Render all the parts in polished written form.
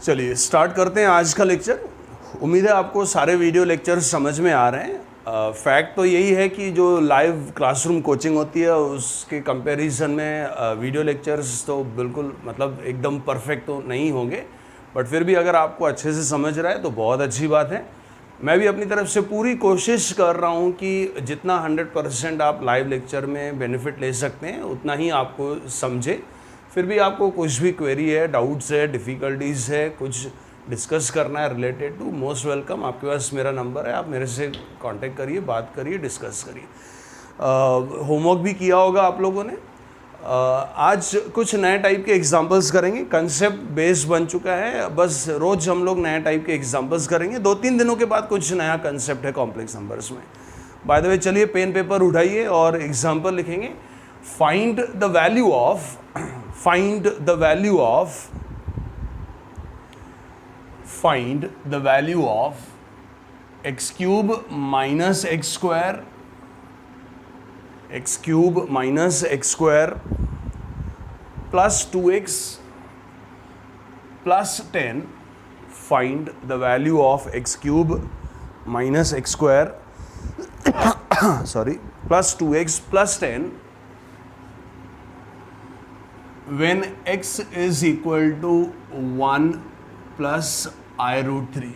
चलिए स्टार्ट करते हैं आज का लेक्चर। उम्मीद है आपको सारे वीडियो लेक्चर्स समझ में आ रहे हैं। फैक्ट तो यही है कि जो लाइव क्लासरूम कोचिंग होती है उसके कंपैरिजन में वीडियो लेक्चर्स तो बिल्कुल मतलब एकदम परफेक्ट तो नहीं होंगे, बट फिर भी अगर आपको अच्छे से समझ रहा है तो बहुत अच्छी बात है। मैं भी अपनी तरफ से पूरी कोशिश कर रहा हूँ कि जितना 100% आप लाइव लेक्चर में बेनिफिट ले सकते हैं उतना ही आपको समझे। फिर भी आपको कुछ भी क्वेरी है, डाउट्स है, डिफ़िकल्टीज़ है, कुछ डिस्कस करना है रिलेटेड टू, मोस्ट वेलकम। आपके पास मेरा नंबर है, आप मेरे से कांटेक्ट करिए, बात करिए, डिस्कस करिए। होमवर्क भी किया होगा आप लोगों ने। आज कुछ नए टाइप के एग्जांपल्स करेंगे। कंसेप्ट बेस बन चुका है, बस रोज़ हम लोग नए टाइप के एग्जांपल्स करेंगे। 2-3 दिनों के बाद कुछ नया कंसेप्ट है कॉम्प्लेक्स नंबर्स में। बाय द वे चलिए पेन पेपर उठाइए और एग्जांपल लिखेंगे। Find the value of find the value of x cube minus x square plus 2x plus 10. Find the value of x cube minus x square plus 2x plus 10 when x is equal to 1 plus I root 3।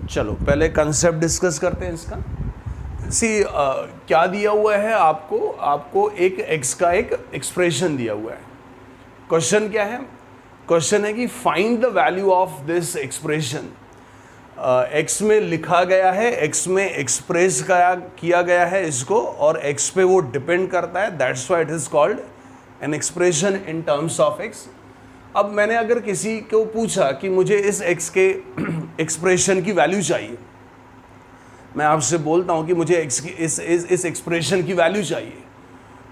चलो पहले concept discuss करते हैं इसका। क्या दिया हुआ है आपको एक x का एक एक्सप्रेशन दिया हुआ है। क्वेश्चन क्या है? क्वेश्चन है कि find the value of this expression. x में लिखा गया है, x में एक्सप्रेस किया गया है इसको, और x पे वो डिपेंड करता है। That's why it is called an expression in terms of x। अब मैंने अगर किसी को पूछा कि मुझे इस x के एक्सप्रेशन की वैल्यू चाहिए, मैं आपसे बोलता हूँ कि मुझे x की इस एक्सप्रेशन की वैल्यू चाहिए,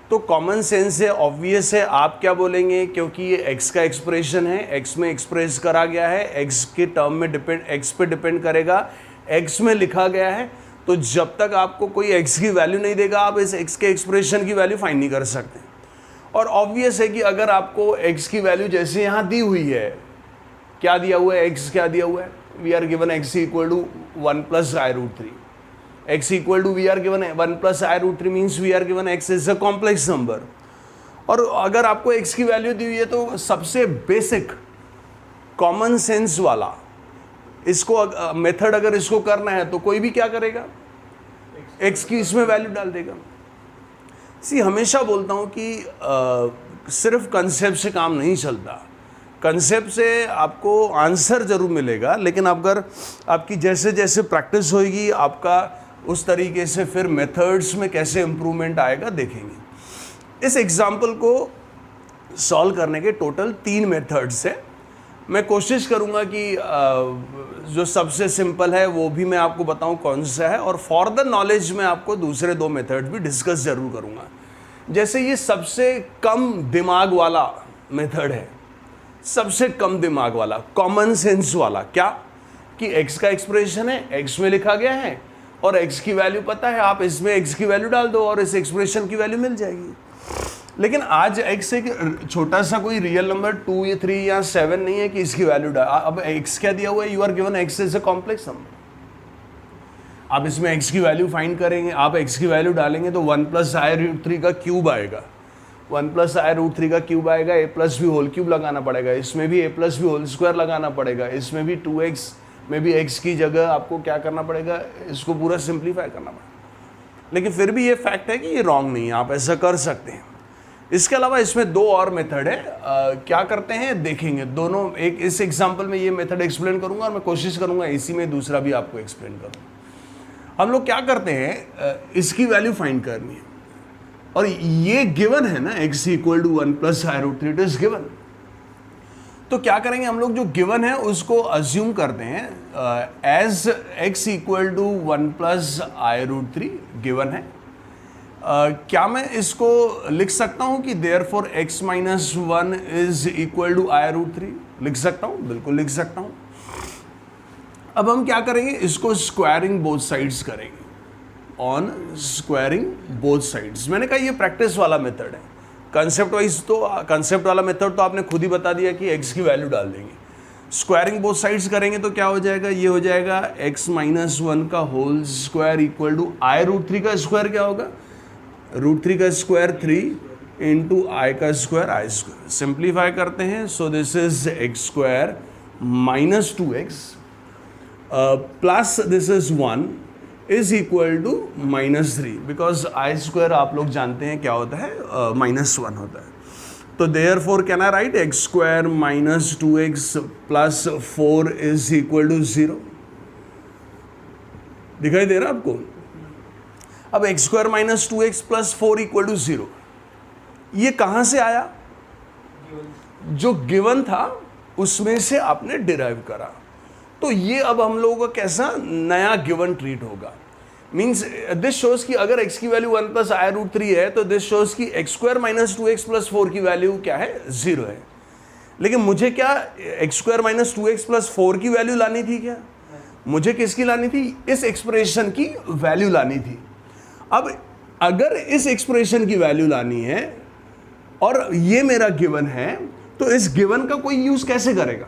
तो कॉमन सेंस से ऑब्वियस है आप क्या बोलेंगे, क्योंकि ये x का एक्सप्रेशन है, x में एक्सप्रेस करा गया है, x के टर्म में x पे डिपेंड करेगा, x में लिखा गया है, तो जब तक आपको कोई x की वैल्यू नहीं देगा आप इस x के एक्सप्रेशन की वैल्यू फाइंड नहीं कर सकते। और ऑब्वियस है कि अगर आपको x की वैल्यू जैसे यहाँ दी हुई है, क्या दिया हुआ है, x क्या दिया हुआ है, we are given x equal to 1 plus i root 3। x equal to we are given 1 plus I root 3 means we are given x is a complex number। और अगर आपको x की वैल्यू दी हुई है तो सबसे बेसिक कॉमन सेंस वाला इसको मेथड अगर इसको करना है तो कोई भी क्या करेगा, x की इसमें वैल्यू डाल देगा। हमेशा बोलता हूँ कि सिर्फ कंसेप्ट से काम नहीं चलता। कंसेप्ट से आपको आंसर जरूर मिलेगा, लेकिन अगर आपकी जैसे जैसे प्रैक्टिस होगी आपका उस तरीके से फिर मेथड्स में कैसे इम्प्रूवमेंट आएगा देखेंगे। इस एग्जाम्पल को सॉल्व करने के टोटल 3 मेथड्स है। मैं कोशिश करूंगा कि जो सबसे सिंपल है वो भी मैं आपको बताऊं कौन सा है, और फॉर द नॉलेज में आपको दूसरे 2 मेथड भी डिस्कस जरूर करूंगा। जैसे ये सबसे कम दिमाग वाला मेथड है, सबसे कम दिमाग वाला, कॉमन सेंस वाला, क्या कि x का एक्सप्रेशन है, x में लिखा गया है और x की वैल्यू पता है, आप इसमें x की वैल्यू डाल दो और इस एक्सप्रेशन की वैल्यू मिल जाएगी। लेकिन आज x एक छोटा सा कोई रियल नंबर 2 या 3 या 7 नहीं है कि इसकी वैल्यू डाल। अब x क्या दिया हुआ है, you are given x is a complex number. आप इसमें x की वैल्यू फाइंड करेंगे, आप x की वैल्यू डालेंगे तो 1 प्लस आई रूट 3 का क्यूब आएगा, 1 प्लस आई रूट 3 का क्यूब आएगा, a प्लस भी होल क्यूब लगाना पड़ेगा, इसमें भी a प्लस भी होल स्क्वायर लगाना पड़ेगा, इसमें भी 2x में भी x की जगह आपको क्या करना पड़ेगा, इसको पूरा सिंप्लीफाई करना पड़ेगा। लेकिन फिर भी ये फैक्ट है कि ये रॉन्ग नहीं है, आप ऐसा कर सकते हैं। इसके अलावा इसमें 2 और मेथड है। क्या करते हैं देखेंगे दोनों। एक इस एग्जांपल में ये मेथड एक्सप्लेन करूंगा और मैं कोशिश करूंगा इसी में दूसरा भी आपको एक्सप्लेन करूँ। हम लोग क्या करते हैं, इसकी वैल्यू फाइंड करनी है और ये गिवन है ना, x equal to 1 plus i root 3 it is given. तो क्या करेंगे हम लोग, जो गिवन है उसको अज्यूम करते हैं as x equal to 1 plus i root 3 given है। क्या मैं इसको लिख सकता हूं कि therefore x minus 1 is equal to i root 3? लिख सकता हूं, बिल्कुल लिख सकता हूं। अब हम क्या करेंगे, इसको स्क्वायरिंग बोथ साइड्स करेंगे, ऑन स्क्वायरिंग बोथ साइड्स। मैंने कहा ये प्रैक्टिस वाला मेथड है। कंसेप्ट वाइज तो कंसेप्ट वाला मेथड तो आपने खुद ही बता दिया कि x की वैल्यू डाल देंगे, स्क्वायरिंग बोथ साइड्स करेंगे तो क्या हो जाएगा, ये हो जाएगा x माइनस 1 का whole square equal to i root 3 का स्क्वायर क्या होगा, रूट 3 का स्क्वायर 3 इंटू आई का स्क्वायर आई स्क्वायर। सिंप्लीफाई करते हैं, so this is x square minus 2x plus this is 1 is equal to -3, because i square आप लोग जानते हैं क्या होता है, -1 होता है। तो therefore can I write x square minus 2x plus 4 is equal to 0। दिखाई दे रहा आपको? अब x square minus 2x plus 4 equal to 0, ये कहां से आया? जो गिवन था उसमें से आपने डिराइव करा। तो ये अब हम लोगों का कैसा नया गिवन ट्रीट होगा। मीन्स दिस शोज कि अगर x की वैल्यू 1 प्लस आई रूट 3 है तो दिस शोज कि x square minus 2x plus 4 की वैल्यू क्या है, 0 है। लेकिन मुझे क्या x square minus 2x plus 4 की वैल्यू लानी थी क्या? मुझे किसकी लानी थी? इस एक्सप्रेशन की वैल्यू लानी थी। अब अगर इस एक्सप्रेशन की वैल्यू लानी है और ये मेरा गिवन है, तो इस गिवन का कोई यूज कैसे करेगा?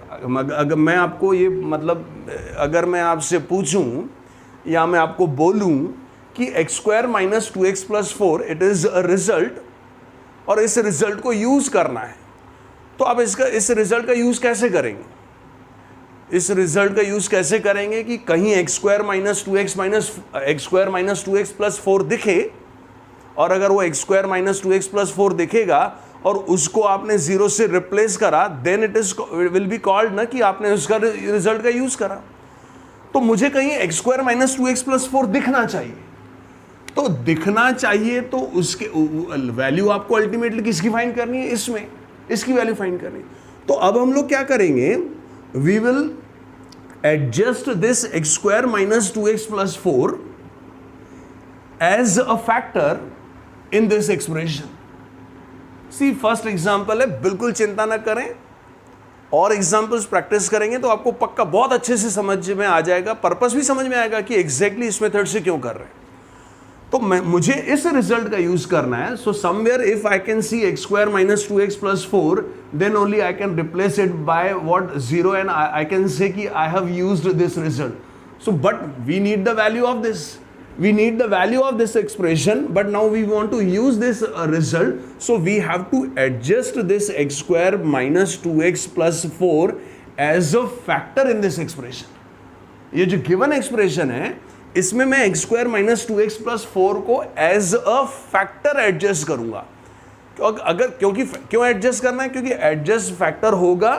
अगर मैं आपको ये मतलब अगर मैं आपसे पूछूं या मैं आपको बोलूं कि x square minus 2x plus 4 it is a result और इस रिजल्ट को यूज करना है, तो आप इस रिजल्ट का यूज कैसे करेंगे? इस रिजल्ट का यूज कैसे करेंगे कि कहीं x square minus 2x plus 4 दिखे, और अगर वो x square minus 2x plus 4 दिखेगा और उसको आपने 0 से रिप्लेस करा, then it is will be called ना कि आपने उसका रिजल्ट का यूज करा। तो मुझे कहीं x square minus 2x plus 4 दिखना चाहिए, तो दिखना चाहिए तो उसके वैल्यू आपको अल्टीमेटली किसकी फाइंड करनी है? इसमें इसकी वैल्यू फाइंड करनी है। तो अब हम लोग क्या करेंगे, we will adjust this x square minus 2x plus 4 as a factor in this expression. See first example है, बिल्कुल चिंता ना करें, और एग्जाम्पल्स प्रैक्टिस करेंगे तो आपको पक्का बहुत अच्छे से समझ में आ जाएगा, पर्पस भी समझ में आएगा कि एग्जैक्टली इस मेथड से क्यों कर रहे हैं। तो मुझे इस रिजल्ट का यूज करना है। So somewhere if I can see x square minus 2x plus 4, then only I can replace it by what 0 and I can say कि I have used this result. So but we need the value of this, we need the value of this expression, but now we want to use this result, so we have to adjust this x square minus 2x plus 4 as a factor in this expression. ये जो given expression है इसमें मैं x square minus 2x plus 4 को as a factor adjust करूंगा। क्योंकि क्यों adjust करना है? क्योंकि adjust factor होगा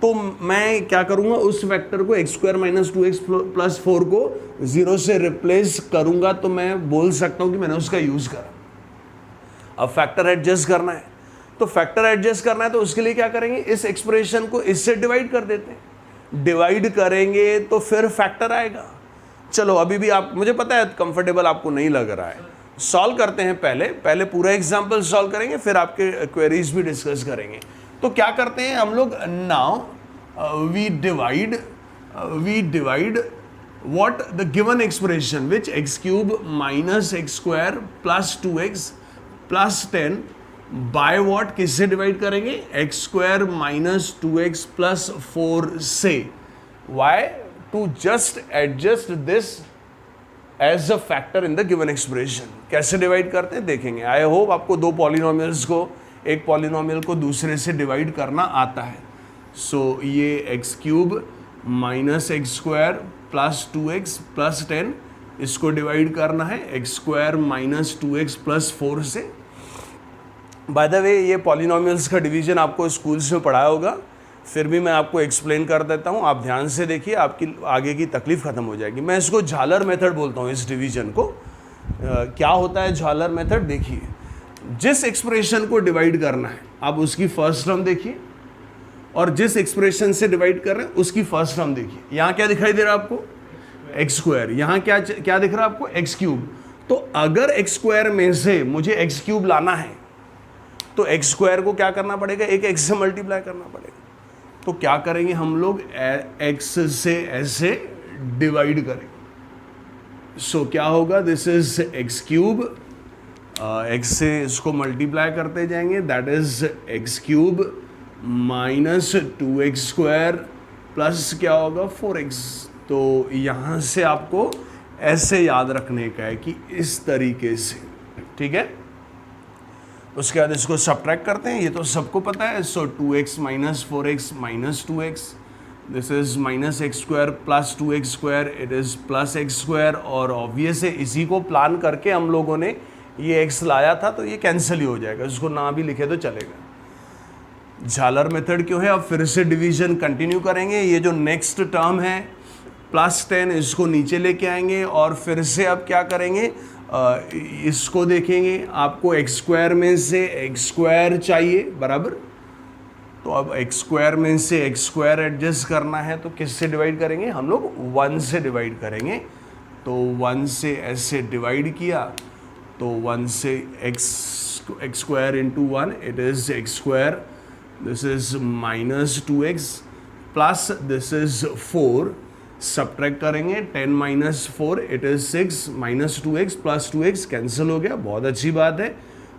तो मैं क्या करूंगा, उस फैक्टर को x square minus 2x plus 4 को 0 से रिप्लेस करूंगा, तो मैं बोल सकता हूं कि मैंने उसका यूज करा। अब फैक्टर एडजस्ट करना है, तो फैक्टर एडजस्ट करना है तो उसके लिए क्या करेंगे, इस एक्सप्रेशन को इससे डिवाइड कर देते हैं। डिवाइड करेंगे तो फिर फैक्टर आएगा। चलो अभी भी आप, मुझे पता है कंफर्टेबल आपको नहीं लग रहा है, सॉल्व करते हैं। पहले पूरा एग्जाम्पल सॉल्व करेंगे, फिर आपके क्वेरीज भी डिस्कस करेंगे। तो क्या करते हैं हम लोग, now we divide what the given expression which x cube minus x square plus 2x plus 10 by what, किससे डिवाइड करेंगे, x square minus 2x plus 4 से। why? to just adjust this as a factor in the given expression। कैसे divide करते हैं देखेंगे। I hope आपको दो polynomials को, एक पॉलिनोमियल को दूसरे से डिवाइड करना आता है। सो ये x cube minus x square plus 2x plus 10, इसको डिवाइड करना है x square minus 2x plus 4 से। बाय द वे ये पॉलिनोमियल्स का डिवीजन आपको स्कूल्स में पढ़ाया होगा, फिर भी मैं आपको एक्सप्लेन कर देता हूँ, आप ध्यान से देखिए, आपकी आगे की तकलीफ खत्म हो जाएगी। मैं इसको झालर मेथड बोलता हूँ, इस डिवीजन को। क्या होता है झालर मेथड? देखिए, जिस एक्सप्रेशन को डिवाइड करना है आप उसकी फर्स्ट टर्म देखिए, और जिस एक्सप्रेशन से डिवाइड कर रहे हैं उसकी फर्स्ट टर्म देखिए। यहाँ क्या दिखाई दे रहा है आपको, एक्स स्क्वायर। यहाँ क्या दिख रहा है आपको, एक्स क्यूब। तो अगर एक्स स्क्वायर में से मुझे एक्स क्यूब लाना है तो एक्स स्क्वायर को क्या करना पड़ेगा, एक एक्स से मल्टीप्लाई करना पड़ेगा। तो क्या करेंगे हम लोग, एक्स से ऐसे डिवाइड करेंगे। सो क्या होगा, this is x cube x से इसको मल्टीप्लाई करते जाएंगे, that is x cube minus 2x square plus क्या होगा 4x। तो यहाँ से आपको ऐसे याद रखने का है कि इस तरीके से, ठीक है। उसके बाद इसको सब्ट्रैक्ट करते हैं, ये तो सबको पता है। सो 2x minus 4x minus 2x, this is minus x square plus 2x square, it is plus x square. और ऑब्वियस है इसी को प्लान करके हम लोगों ने ये x लाया था, तो ये कैंसिल ही हो जाएगा, इसको ना भी लिखे तो चलेगा। झालर मेथड क्यों है, अब फिर से डिवीजन कंटिन्यू करेंगे। ये जो नेक्स्ट टर्म है +10, इसको नीचे लेके आएंगे और फिर से अब क्या करेंगे, इसको देखेंगे। आपको एक्स स्क्वायर में से एक्स स्क्वायर चाहिए बराबर, तो अब एक्स स्क्वायर में से एक्स स्क्वायर एडजस्ट करना है, तो किससे डिवाइड करेंगे, हम लोग 1 से डिवाइड करेंगे। तो 1 से ऐसे डिवाइड किया, तो 1 से x square into 1, it is x square, this is minus 2x plus this is 4, subtract करेंगे 10 minus 4, it is 6 minus 2x plus 2x cancel हो गया, बहुत अच्छी बात है।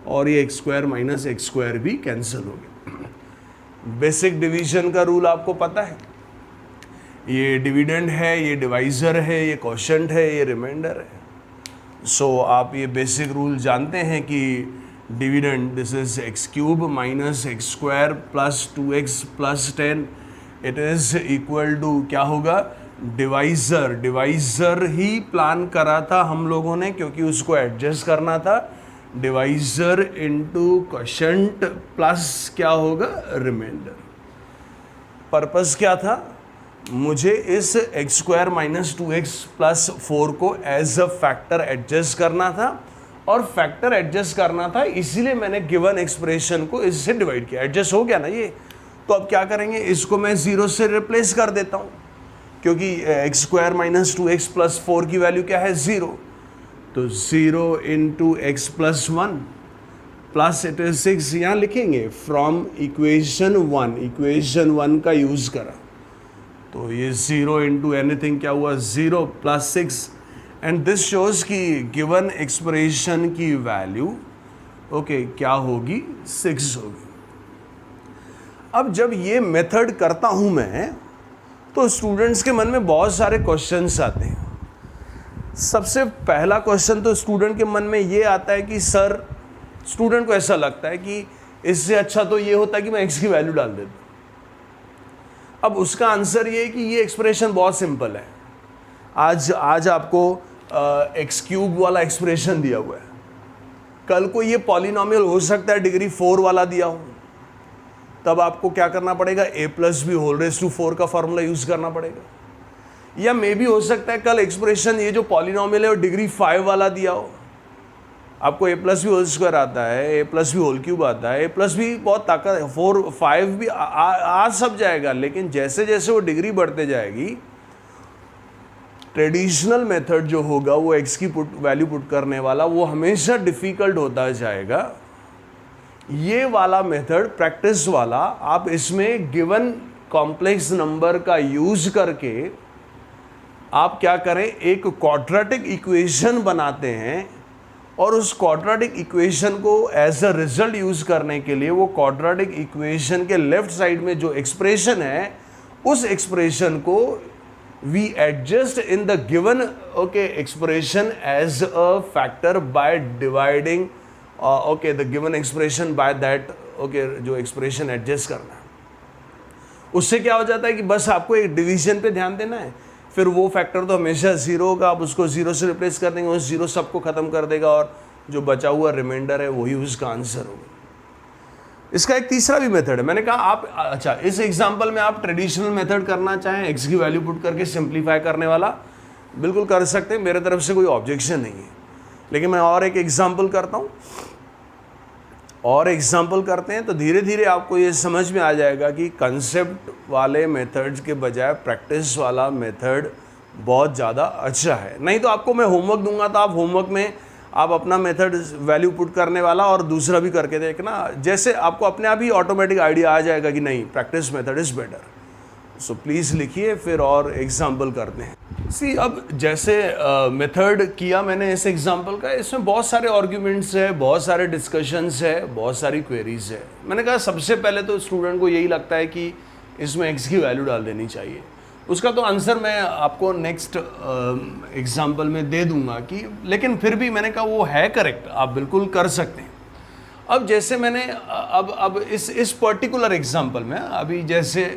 और ये x square minus x square भी कैंसिल हो गया। बेसिक डिवीजन का रूल आपको पता है, ये डिविडेंड है, ये डिवाइज़र है, ये क्वोशंट है, ये रिमाइंडर है। सो आप ये बेसिक रूल जानते हैं कि dividend this is x cube minus x square plus 2x plus 10, it is equal to क्या होगा, डिवाइज़र। डिवाइज़र ही प्लान करा था हम लोगों ने क्योंकि उसको एडजस्ट करना था, डिवाइज़र इनटू क्वोशंट प्लस क्या होगा, रिमाइंडर। पर्पस क्या था, मुझे इस x square minus 2x plus 4 को एज अ फैक्टर एडजस्ट करना था, और फैक्टर एडजस्ट करना था इसीलिए मैंने गिवन एक्सप्रेशन को इससे डिवाइड किया। एडजस्ट हो गया ना ये, तो अब क्या करेंगे, इसको मैं 0 से रिप्लेस कर देता हूँ क्योंकि x square minus 2x plus 4 की वैल्यू क्या है, 0। तो 0 into x plus 1 plus it is 6, यहाँ लिखेंगे फ्रॉम इक्वेशन 1, इक्वेशन 1 का यूज़ करा, तो ये 0 इंटू एनीथिंग क्या हुआ, 0 प्लस 6, एंड दिस शोज कि गिवन एक्सप्रेशन की वैल्यू ओके क्या होगी, 6 होगी। अब जब ये मेथड करता हूँ मैं, तो स्टूडेंट्स के मन में बहुत सारे क्वेश्चंस आते हैं। सबसे पहला क्वेश्चन तो स्टूडेंट के मन में ये आता है कि सर, स्टूडेंट को ऐसा लगता है कि इससे अच्छा तो ये होता है कि मैं x की वैल्यू डाल देता। अब उसका आंसर ये है कि ये एक्सप्रेशन बहुत सिंपल है। आज आपको एक्स क्यूब वाला एक्सप्रेशन दिया हुआ है, कल को ये पॉलिनॉमियल हो सकता है डिग्री 4 वाला दिया हो, तब आपको क्या करना पड़ेगा, a plus b whole raise to 4 का फॉर्मूला यूज करना पड़ेगा। या मे भी हो सकता है कल एक्सप्रेशन ये जो पॉलिनॉमियल है वो डिग्री 5 वाला दिया हो, आपको a plus b whole square आता है, a plus b whole cube आता है, a प्लस बी बहुत ताकत है, 4 5 भी आ सब जाएगा, लेकिन जैसे जैसे वो डिग्री बढ़ते जाएगी, ट्रेडिशनल मेथड जो होगा वो x की वैल्यू पुट करने वाला, वो हमेशा डिफिकल्ट होता जाएगा। ये वाला मेथड, प्रैक्टिस वाला, आप इसमें गिवन कॉम्प्लेक्स नंबर का यूज करके आप क्या करें, एक क्वाड्रेटिक इक्वेशन बनाते हैं, और उस क्वाड्रेटिक इक्वेशन को एज अ रिजल्ट यूज करने के लिए वो क्वाड्रेटिक इक्वेशन के लेफ्ट साइड में जो एक्सप्रेशन है, उस एक्सप्रेशन को we adjust in the given okay expression as a factor by dividing okay the given expression by that okay जो एक्सप्रेशन एडजस्ट करना है। उससे क्या हो जाता है कि बस आपको एक डिवीजन पे ध्यान देना है, फिर वो फैक्टर तो हमेशा 0 होगा, आप उसको 0 से रिप्लेस कर देंगे, उस 0 सबको ख़त्म कर देगा, और जो बचा हुआ रिमाइंडर है वही उसका आंसर होगा। इसका एक तीसरा भी मेथड है, मैंने कहा आप अच्छा इस एग्जाम्पल में आप ट्रेडिशनल मेथड करना चाहें, एक्स की वैल्यू पुट करके सिंप्लीफाई करने वाला, बिल्कुल कर सकते हैं, मेरे तरफ से कोई ऑब्जेक्शन नहीं है। लेकिन मैं और एक एग्जाम्पल करता हूँ, और एग्जाम्पल करते हैं, तो धीरे धीरे आपको ये समझ में आ जाएगा कि कंसेप्ट वाले मेथड्स के बजाय प्रैक्टिस वाला मेथड बहुत ज़्यादा अच्छा है। नहीं तो आपको मैं होमवर्क दूंगा, तो आप होमवर्क में आप अपना मेथड वैल्यू पुट करने वाला और दूसरा भी करके देखना, जैसे आपको अपने आप ही ऑटोमेटिक आइडिया आ जाएगा कि नहीं, practice method is better. So please लिखिए, फिर और एग्जाम्पल करते हैं। सी अब जैसे मेथड किया मैंने इस एग्जांपल का, इसमें बहुत सारे आर्ग्यूमेंट्स है, बहुत सारे डिस्कशंस है, बहुत सारी क्वेरीज है। मैंने कहा सबसे पहले तो स्टूडेंट को यही लगता है कि इसमें x की वैल्यू डाल देनी चाहिए। उसका तो आंसर मैं आपको नेक्स्ट एग्जांपल में दे दूंगा कि, लेकिन फिर भी मैंने कहा वो है करेक्ट, आप बिल्कुल कर सकते हैं। अब जैसे मैंने अब इस पर्टिकुलर एग्जांपल में अभी जैसे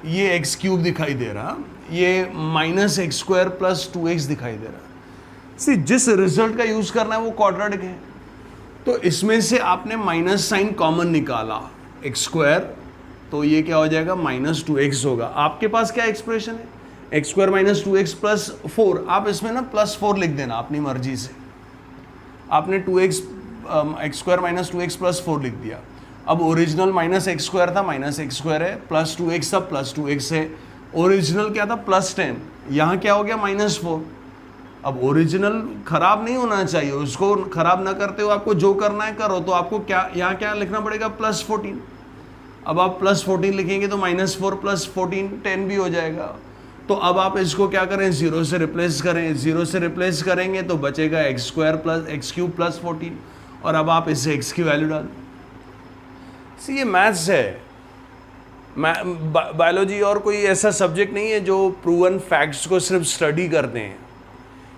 ये एक्स क्यूब दिखाई दे रहा, ये minus x square plus 2x दिखाई दे रहा। सी जिस रिजल्ट का यूज करना है वो क्वाड्रेटिक है, तो इसमें से आपने माइनस साइन कॉमन निकाला एक्स स्क्वायर, तो ये क्या हो जाएगा माइनस 2x होगा। आपके पास क्या एक्सप्रेशन है, x square minus 2x plus 4। आप इसमें ना प्लस 4 लिख देना अपनी मर्जी से। आपने 2x x square minus 2x plus 4 लिख दिया। अब ओरिजिनल माइनस एक्स स्क्वायर था, माइनस एक्स स्क्वायर है, प्लस 2x था, प्लस 2x है। ओरिजिनल क्या था प्लस 10, यहाँ क्या हो गया माइनस 4। अब ओरिजिनल खराब नहीं होना चाहिए, उसको खराब ना करते हो आपको जो करना है करो। तो आपको क्या यहाँ क्या लिखना पड़ेगा प्लस 14। अब आप प्लस 14 लिखेंगे तो माइनस 4 प्लस 14 10 भी हो जाएगा। तो अब आप इसको क्या करें, 0 से रिप्लेस करें। 0 से रिप्लेस करेंगे तो बचेगा x square plus x cube plus 14, और अब आप इससे x की वैल्यू डाल। सी ये मैथ्स है, बायोलॉजी और कोई ऐसा सब्जेक्ट नहीं है जो प्रूवन फैक्ट्स को सिर्फ स्टडी करते हैं।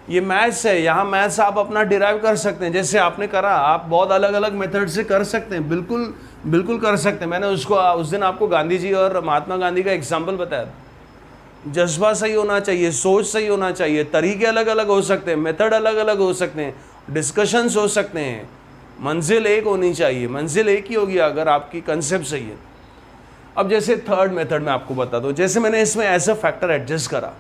ये मैथ्स है, यहाँ मैथ्स आप अपना डिराइव कर सकते हैं जैसे आपने करा। आप बहुत अलग अलग मेथड से कर सकते हैं, बिल्कुल बिल्कुल कर सकते हैं। मैंने उस दिन आपको गांधी जी और महात्मा गांधी का एग्जाम्पल बताया था। जज्बा सही होना चाहिए, सोच सही होना चाहिए, तरीके अलग अलग हो सकते हैं, मेथड अलग अलग हो सकते हैं, डिस्कशंस हो सकते हैं, मंजिल एक होनी चाहिए। मंजिल एक ही होगी अगर आपकी कंसेप्ट सही है। अब जैसे थर्ड मेथड में आपको बता दूं, जैसे मैंने इसमें ऐसा फैक्टर एडजस्ट करा।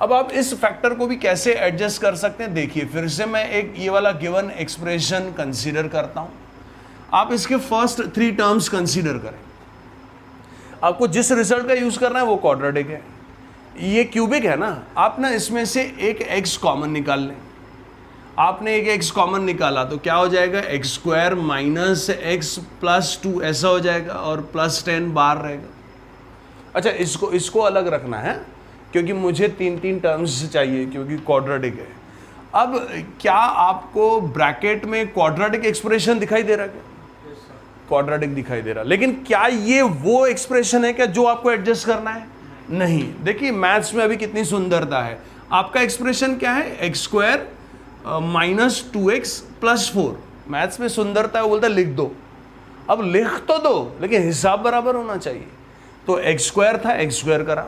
अब आप इस फैक्टर को भी कैसे एडजस्ट कर सकते हैं देखिए। फिर से मैं एक ये वाला गिवन एक्सप्रेशन कंसीडर करता हूं। आप इसके फर्स्ट 3 टर्म्स कंसीडर करें। आपको जिस रिजल्ट का यूज करना है वो क्वाड्रेटिक है, ये क्यूबिक है ना। आप ना इसमें से एक x कॉमन निकाल लें। आपने एक x कॉमन निकाला तो क्या हो जाएगा, x square minus x plus 2 ऐसा हो जाएगा, और प्लस 10 बाहर रहेगा। अच्छा, इसको अलग रखना है क्योंकि मुझे 3 टर्म्स चाहिए क्योंकि क्वाड्रेटिक है। अब क्या आपको ब्रैकेट में क्वाड्रेटिक एक्सप्रेशन दिखाई दे रहा है? क्वाड्रेटिक दिखाई दे रहा, लेकिन क्या ये वो एक्सप्रेशन है क्या जो आपको एडजस्ट करना है? नहीं। देखिए मैथ्स में अभी कितनी सुंदरता है। आपका एक्सप्रेशन क्या है, x square minus 2x plus 4। Maths में सुंदरता है, बोलता है लिख दो। अब लिख तो दो लेकिन हिसाब बराबर होना चाहिए। तो एक्स स्क्वायर था, एक्स स्क्वायर करा।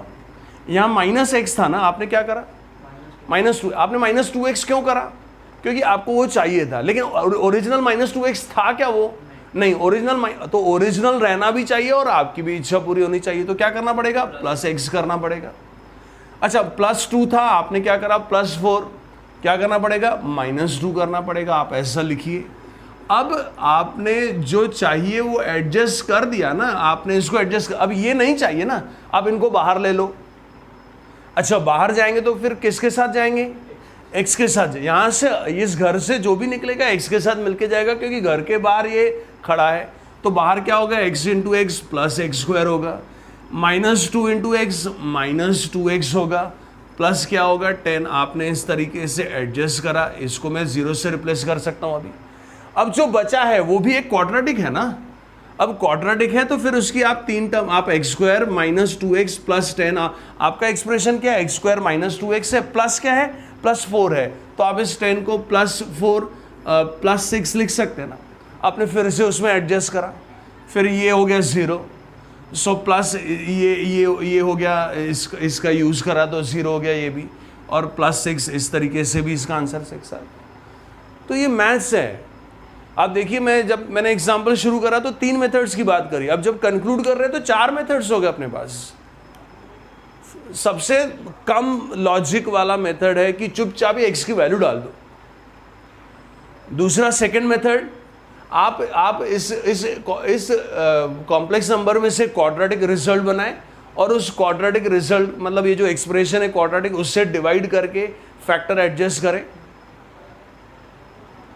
यहाँ माइनस एक्स था ना, आपने क्या करा माइनस 2। आपने माइनस 2x क्यों करा? क्योंकि आपको वो चाहिए था। लेकिन ओरिजिनल माइनस 2x था क्या वो? नहीं। ओरिजिनल तो ओरिजिनल रहना भी चाहिए और आपकी भी इच्छा पूरी होनी चाहिए। तो क्या करना पड़ेगा, प्लस x करना पड़ेगा। अच्छा, प्लस 2 था, आपने क्या करा प्लस 4। क्या करना पड़ेगा, माइनस 2 करना पड़ेगा। आप ऐसा लिखिए। अब आपने जो चाहिए वो एडजस्ट कर दिया ना, आपने इसको एडजस्ट अब ये नहीं चाहिए ना, आप इनको बाहर ले लो। अच्छा, बाहर जाएंगे तो फिर किसके साथ जाएंगे, x के साथ। यहाँ से इस घर से जो भी निकलेगा x के साथ मिलके जाएगा, क्योंकि घर के बाहर ये खड़ा है। तो बाहर क्या होगा, x into x plus x square होगा, minus 2 into x minus 2x होगा, प्लस क्या होगा 10। आपने इस तरीके से एडजस्ट करा। इसको मैं 0 से रिप्लेस कर सकता हूँ अभी। अब जो बचा है वो भी एक क्वाड्रेटिक है ना। अब क्वाड्रेटिक है तो फिर उसकी आप 3 टर्म, आप x square minus 2x plus 10। आपका एक्सप्रेशन क्या है, एक्स स्क्वायर माइनस 2x है, प्लस क्या है, प्लस 4 है। तो आप इस 10 को प्लस 4 प्लस 6 लिख सकते हैं ना। आपने फिर से उसमें एडजस्ट करा, फिर ये हो गया 0। सो प्लस ये हो गया, इसका यूज़ करा तो 0 हो गया ये भी, और प्लस 6 इस तरीके से भी इसका आंसर 6 है। तो ये मैथ्स है। आप देखिए, जब मैंने एग्जांपल शुरू करा तो 3 मेथड्स की बात करी। अब जब कंक्लूड कर रहे हैं तो 4 मेथड्स हो गए अपने पास। सबसे कम लॉजिक वाला मेथड है कि चुपचाप x की वैल्यू डाल दो। दूसरा सेकंड मेथड, आप इस कॉम्प्लेक्स नंबर में से क्वाड्रेटिक रिजल्ट बनाएं और उस क्वाड्रेटिक रिजल्ट, मतलब ये जो एक्सप्रेशन है क्वाड्रेटिक, उससे डिवाइड करके फैक्टर एडजस्ट करें।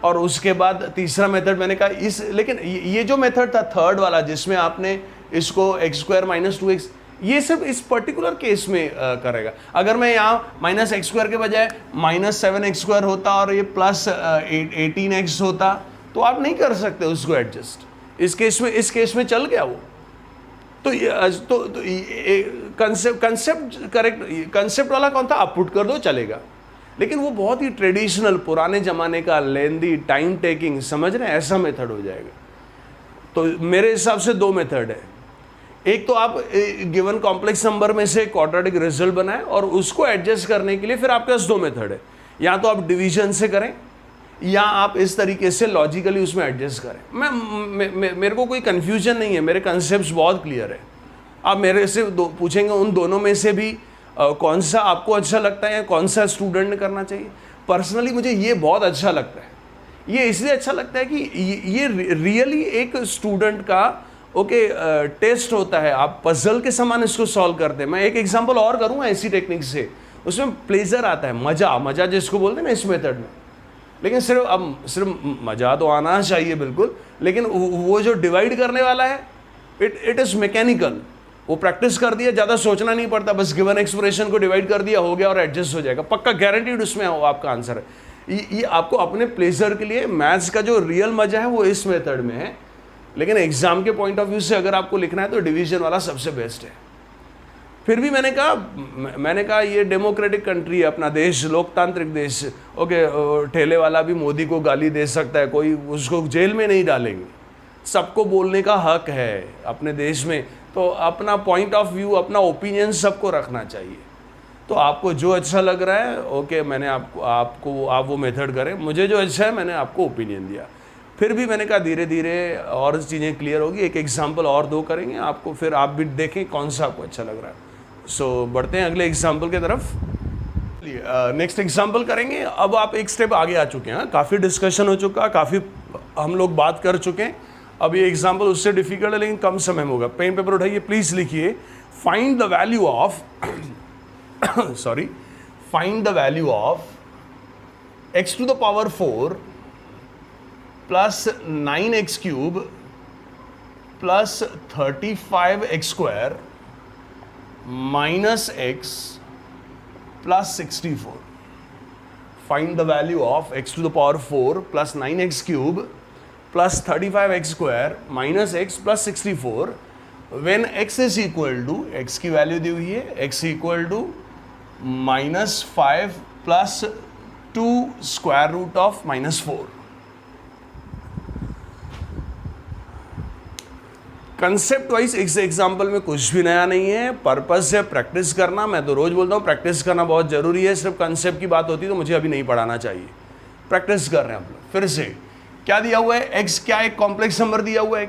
और उसके बाद तीसरा मेथड मैंने कहा लेकिन ये जो मेथड था थर्ड वाला, जिसमें आपने इसको एक्स स्क्वायर माइनस 2x, ये सिर्फ इस पर्टिकुलर केस में करेगा। अगर मैं यहाँ -x² के बजाय -7x² होता और ये +18x होता तो आप नहीं कर सकते उसको एडजस्ट। इस केस में चल गया वो। तो कंसेप्ट वाला कौन था, आप पुट कर दो चलेगा। लेकिन वो बहुत ही ट्रेडिशनल पुराने ज़माने का लेंदी टाइम टेकिंग, समझ रहे हैं, ऐसा मेथड हो जाएगा। तो मेरे हिसाब से 2 मेथड है। एक तो आप गिवन कॉम्प्लेक्स नंबर में से क्वाड्रेटिक रिजल्ट बनाएं और उसको एडजस्ट करने के लिए फिर आपके पास 2 मेथड है। या तो आप डिवीजन से करें या आप इस तरीके से लॉजिकली उसमें एडजस्ट करें। मेरे को कोई कन्फ्यूजन नहीं है, मेरे कंसेप्ट बहुत क्लियर है। आप मेरे से पूछेंगे उन दोनों में से भी कौन सा आपको अच्छा लगता है या कौन सा स्टूडेंट ने करना चाहिए। पर्सनली मुझे ये बहुत अच्छा लगता है। ये इसलिए अच्छा लगता है कि ये रियली एक स्टूडेंट का टेस्ट होता है। आप पजल के समान इसको सॉल्व करते हैं। मैं एक एग्जांपल और करूँगा इसी टेक्निक से, उसमें प्लेजर आता है, मज़ा जिसको बोलते हैं ना इस मेथड में। लेकिन सिर्फ मज़ा तो आना चाहिए बिल्कुल, लेकिन वो जो डिवाइड करने वाला है इट इज़ मैकेनिकल। वो प्रैक्टिस कर दिया, ज़्यादा सोचना नहीं पड़ता, बस गिवन एक्सप्रेशन को डिवाइड कर दिया, हो गया और एडजस्ट हो जाएगा। पक्का गारंटीड उसमें आपका आंसर है। ये आपको अपने प्लेजर के लिए मैथ्स का जो रियल मज़ा है वो इस मेथड में है। लेकिन एग्जाम के पॉइंट ऑफ व्यू से अगर आपको लिखना है तो डिवीजन वाला सबसे बेस्ट है। फिर भी मैंने कहा ये डेमोक्रेटिक कंट्री है अपना देश, लोकतांत्रिक देश। ठेले वाला भी मोदी को गाली दे सकता है, कोई उसको जेल में नहीं डालेंगे। सबको बोलने का हक है अपने देश में। तो अपना पॉइंट ऑफ व्यू, अपना ओपिनियन सबको रखना चाहिए। तो आपको जो अच्छा लग रहा है मैंने आप वो मेथड करें। मुझे जो अच्छा है मैंने आपको ओपिनियन दिया। फिर भी मैंने कहा धीरे धीरे और चीज़ें क्लियर होगी। एक एग्जाम्पल और 2 करेंगे आपको, फिर आप भी देखें कौन सा आपको अच्छा लग रहा है। सो बढ़ते हैं अगले एग्जाम्पल की तरफ। नेक्स्ट एग्जाम्पल करेंगे। अब आप एक स्टेप आगे आ चुके हैं, काफ़ी डिस्कशन हो चुका, काफ़ी हम लोग बात कर चुके हैं। अब ये एग्जाम्पल उससे डिफिकल्ट है लेकिन कम समय में होगा। पेन पेपर उठाइए प्लीज़, लिखिए find the value of find the value of x⁴ plus 9x³ plus 35x² minus x plus 64। Find the value of x⁴ plus 9x³ plus 35x² minus x plus 64 when x is equal to, x की वैल्यू दी हुई है, x equal to -5 plus 2 square root of -4। Concept wise इस example में कुछ भी नया नहीं है। पर्पस है प्रैक्टिस करना। मैं तो रोज बोलता हूँ प्रैक्टिस करना बहुत जरूरी है। सिर्फ कंसेप्ट की बात होती तो मुझे अभी नहीं पढ़ाना चाहिए। प्रैक्टिस कर रहे हैं आप लोग। फिर से क्या दिया हुआ है, x क्या एक कॉम्प्लेक्स नंबर दिया हुआ है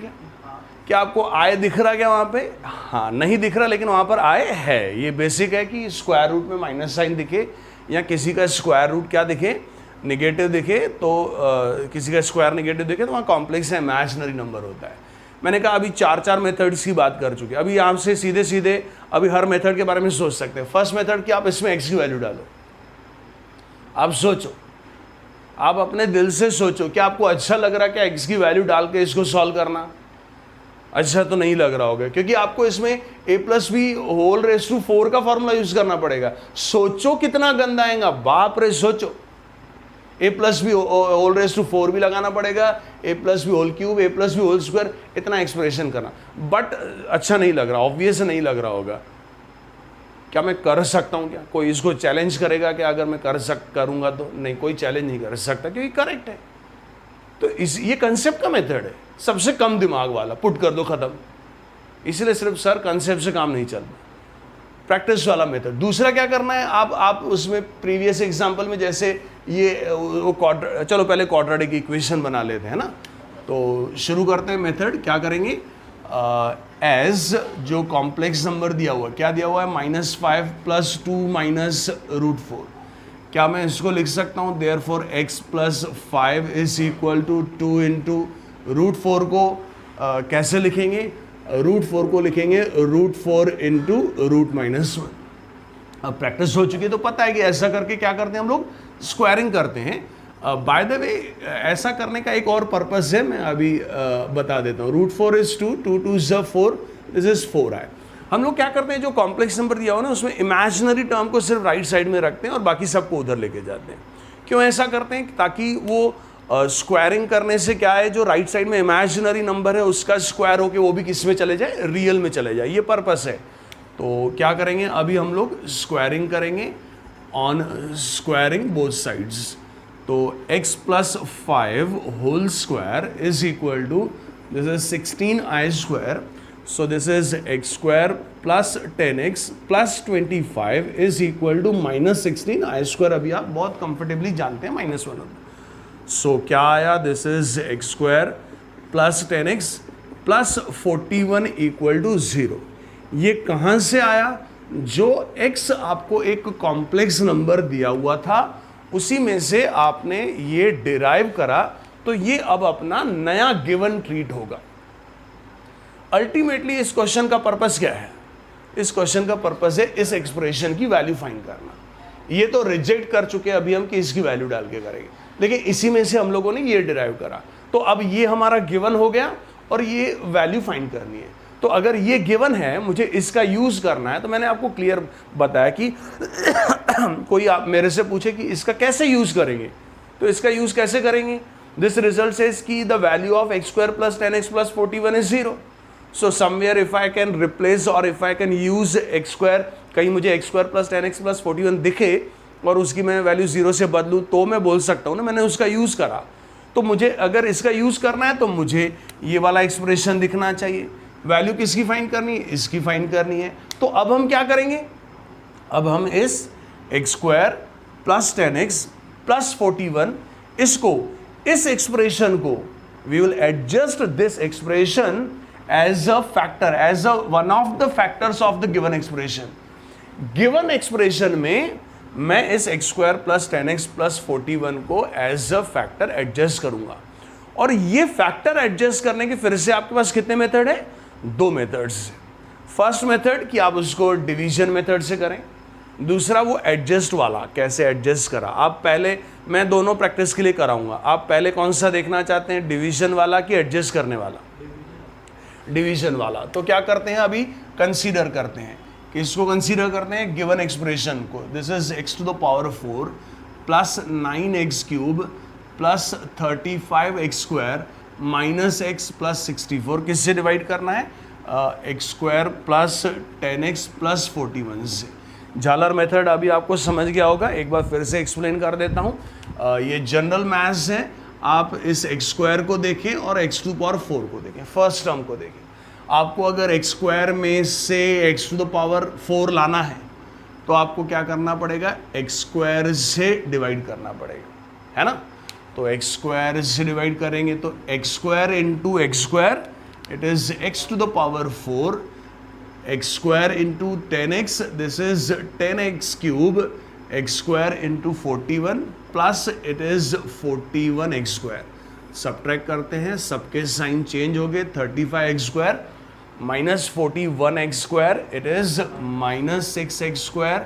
क्या आपको i दिख रहा क्या वहाँ पे? हाँ, नहीं दिख रहा लेकिन वहाँ पर i है। ये बेसिक है कि स्क्वायर रूट में माइनस साइन दिखे या किसी का स्क्वायर रूट क्या दिखे, निगेटिव दिखे, तो किसी का स्क्वायर निगेटिव दिखे तो वहाँ कॉम्प्लेक्स है, इमेजिनरी नंबर होता है। मैंने कहा अभी 4 मेथड्स की बात कर चुके हैं। अभी यहाँ से सीधे अभी हर मेथड के बारे में सोच सकते हैं। फर्स्ट मेथड कि आप इसमें x की वैल्यू डालो। आप सोचो, आप अपने दिल से सोचो, क्या आपको अच्छा लग रहा है क्या x की वैल्यू डाल के इसको सॉल्व करना? अच्छा तो नहीं लग रहा होगा, क्योंकि आपको इसमें a+b⁴ का फॉर्मूला यूज करना पड़ेगा। सोचो कितना गंदा आएगा, बाप रे सोचो। a+b⁴ भी लगाना पड़ेगा, a+b⁵, a+b², इतना एक्सप्रेशन करना। बट अच्छा नहीं लग रहा, ऑब्वियस नहीं लग रहा होगा। क्या मैं कर सकता हूँ क्या? कोई इसको चैलेंज करेगा कि अगर मैं करूँगा तो? नहीं, कोई चैलेंज नहीं कर सकता क्योंकि करेक्ट है। तो ये कंसेप्ट का मेथड है, सबसे कम दिमाग वाला, पुट कर दो खत्म। इसलिए सिर्फ सर कंसेप्ट से काम नहीं चलता, प्रैक्टिस वाला मेथड। दूसरा क्या करना है, आप उसमें प्रीवियस एग्जांपल में जैसे ये चलो पहले क्वाड्रेटिक इक्वेशन बना लेते हैं ना। तो शुरू करते हैं मेथड। क्या करेंगे, एज जो कॉम्प्लेक्स नंबर दिया हुआ है, क्या दिया हुआ है, -5 + 2 - √4। क्या मैं इसको लिख सकता हूँ, देयरफॉर x + 5 = 2 × √4 को कैसे लिखेंगे? √4 को लिखेंगे √4 × √-1। अब प्रैक्टिस हो चुकी है तो पता है कि ऐसा करके क्या करते हैं हम लोग, स्क्वायरिंग करते हैं। बाय द वे ऐसा करने का एक और पर्पस है, मैं अभी बता देता हूँ। √4 is 2, 2 × 2 = 4, दिस इज 4 है। हम लोग क्या करते हैं, जो कॉम्प्लेक्स नंबर दिया हुआ ना उसमें इमेजिनरी टर्म को सिर्फ राइट साइड में रखते हैं और बाकी सबको उधर लेके जाते हैं। क्यों ऐसा करते हैं? ताकि वो स्क्वायरिंग करने से क्या है, जो राइट साइड में इमेजिनरी नंबर है उसका स्क्वायर होके वो भी किस में चले जाए, रियल में चले जाए, ये पर्पस है। तो क्या करेंगे, अभी हम लोग स्क्वायरिंग करेंगे ऑन स्क्वायरिंग बोथ साइड्स। तो x प्लस 5 whole square is equal to, this is 16i square, so this is x square plus 10x plus 25 is equal to minus 16i square. अभी आप बहुत कंफर्टेबली जानते हैं -1 होता है। सो क्या आया, this is x square plus 10x plus 41 equal to 0। ये कहाँ से आया? जो x आपको एक कॉम्प्लेक्स नंबर दिया हुआ था उसी में से आपने ये डिराइव करा, तो ये अब अपना नया गिवन ट्रीट होगा। अल्टीमेटली इस क्वेश्चन का पर्पस क्या है? इस क्वेश्चन का पर्पस है इस एक्सप्रेशन की वैल्यू फाइंड करना। ये तो रिजेक्ट कर चुके हैं अभी हम कि इसकी वैल्यू डाल के करेंगे, लेकिन इसी में से हम लोगों ने ये डिराइव करा। तो अब ये हमारा गिवन हो गया और ये वैल्यू फाइंड करनी है। तो अगर ये गिवन है, मुझे इसका यूज करना है, तो मैंने आपको क्लियर बताया कि कोई आप मेरे से पूछे कि इसका कैसे यूज करेंगे, तो इसका यूज कैसे करेंगे? दिस रिजल्ट सेज कि the value of x square plus 10x plus 41 is 0। So somewhere if I can replace और if I can use x square, कहीं मुझे x square plus 10x plus 41 दिखे और उसकी मैं वैल्यू 0 से बदलूं, तो मैं बोल सकता हूं ना मैंने उसका यूज करा। तो मुझे अगर इसका यूज करना है तो मुझे ये वाला एक्सप्रेशन दिखना चाहिए। वैल्यू किसकी फाइंड करनी है? इसकी फाइंड करनी है। तो अब हम क्या करेंगे? अब हम इस x square plus 10x plus 41 इसको, इस एक्सप्रेशन को we will adjust this expression as a factor, as a one of the factors of the given expression. Given expression में मैं इस x square plus 10x plus 41 को as a factor adjust करूंगा। और ये फैक्टर एडजस्ट करने के फिर से आपके पास कितने मेथड है? 2 मेथड्स। फर्स्ट मेथड कि आप उसको डिवीजन मेथड से करें, दूसरा वो एडजस्ट वाला। कैसे एडजस्ट करा? आप पहले, मैं दोनों प्रैक्टिस के लिए कराऊंगा, आप पहले कौन सा देखना चाहते हैं, डिवीजन वाला कि एडजस्ट करने वाला? डिवीजन वाला। तो क्या करते हैं, अभी कंसीडर करते हैं कि इसको कंसीडर करते हैं गिवन एक्सप्रेशन को। This is x to the power 4 plus 9x cube plus 35x square minus x plus 64 किससे डिवाइड करना है? x square plus 10x plus 41 से। झालर मेथड अभी आपको समझ गया होगा, एक बार फिर से एक्सप्लेन कर देता हूँ। ये जनरल मैथ्स है, आप इस x स्क्वायर को देखें और x टू पावर 4 को देखें, फर्स्ट टर्म को देखें। आपको अगर x स्क्वायर में से x टू द पावर 4 लाना है तो आपको क्या करना पड़ेगा? x स्क्वायर से डिवाइड करना पड़ेगा, है ना? तो x स्क्वायर से डिवाइड करेंगे तो x square into x square, it is x to the power 4, x square into 10x, this is 10x cube, x square into 41 plus it is 41x square. Subtract करते हैं, सबके sign change हो गए। 35x square minus 41x square, it is minus 6x square,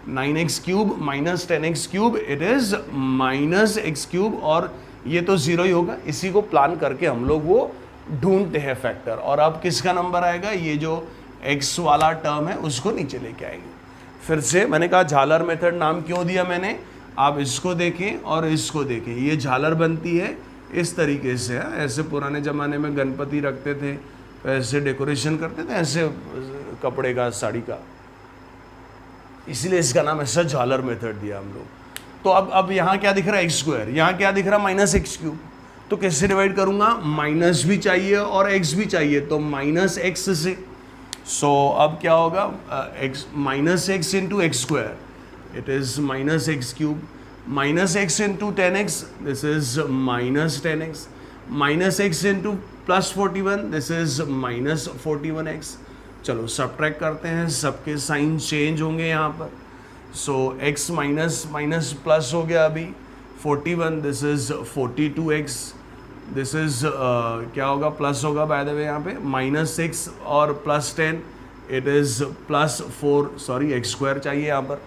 9x cube minus 10x cube, it is minus x cube, और ये तो 0 ही होगा। इसी को प्लान करके हम लोग वो ढूंढते हैं फैक्टर। और अब किसका नंबर आएगा? ये जो x वाला टर्म है उसको नीचे लेके आएंगे। फिर से मैंने कहा झालर मेथड नाम क्यों दिया मैंने, आप इसको देखें और इसको देखें। ये झालर बनती है इस तरीके से, ऐसे पुराने ज़माने में गणपति रखते थे, ऐसे डेकोरेशन करते थे, ऐसे कपड़े का, साड़ी का, इसलिए इसका नाम ऐसा झालर मेथड दिया हम लोग। तो अब यहाँ क्या दिख रहा है? एक्स स्क्वायर, यहाँ क्या दिख रहा है? Minus x cube. तो कैसे डिवाइड करूँगा? माइनस भी चाहिए और एक्स भी चाहिए, तो माइनस एक्स से। सो अब क्या होगा? X minus x into x square, it is minus x cube, minus x into 10x, this is minus 10x, minus x into plus 41, this is minus 41x। चलो सब्ट्रैक्ट करते हैं, सबके साइन चेंज होंगे यहाँ पर। सो x माइनस माइनस प्लस हो गया अभी 41, this is 42x, this is क्या होगा? प्लस होगा बाय द वे यहाँ पे, माइनस 6 और plus 10, it is plus 4, sorry x square चाहिए यहाँ पर,